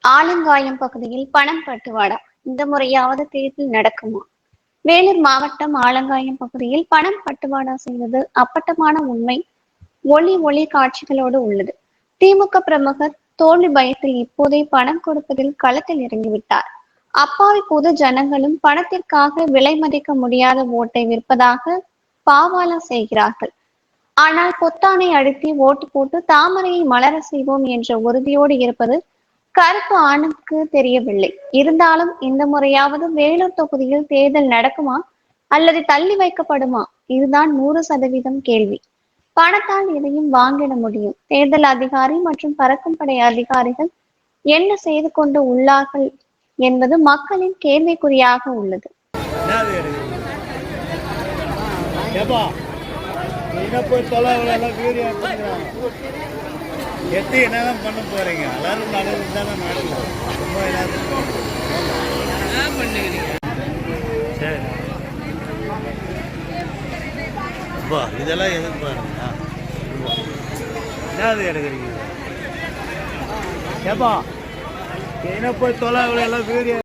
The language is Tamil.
ஆலங்காயம் பகுதியில் பணம் பட்டுவாடா இந்த முறையாவது தேர்தல் நடக்குமா? வேலூர் மாவட்டம் ஆலங்காயம் பகுதியில் பணம் பட்டுவாடா செய்வது அப்பட்டமான உண்மை ஒளி காட்சிகளோடு உள்ளது. திமுக பிரமுகர் தோல்வி பயத்தில் இப்போதே பணம் கொடுப்பதில் களத்தில் இறங்கிவிட்டார். அப்பாவி பொது ஜனங்களும் பணத்திற்காக விலை மதிக்க முடியாத ஓட்டை விற்பதாக பாவாலா செய்கிறார்கள். ஆனால் பொத்தானை அழுத்தி ஓட்டு போட்டு தாமரையை மலர செய்வோம் என்ற உறுதியோடு இருப்பது கருப்பு ஆணுக்கு தெரியவில்லை. இருந்தாலும் இந்த முறையாவது வேலூர் தொகுதியில் தேர்தல் நடக்குமா அல்லது தள்ளி வைக்கப்படுமா? இதுதான் 100% கேள்வி. பணத்தால் எதையும் வாங்கிட முடியும். தேர்தல் அதிகாரி மற்றும் பறக்கும் படை அதிகாரிகள் என்ன செய்து கொண்டு உள்ளார்கள் என்பது மக்களின் கேள்விக்குறியாக உள்ளது. என்னதான் பண்ண போறீங்க? எல்லாரும் நல்லது தானே நடக்கும். சரி இதெல்லாம் எதுக்கு பாருங்க. என்னது எடுக்கிறீங்க? ஏப்பா என்ன போய் தொலை எல்லாம் வீடியோ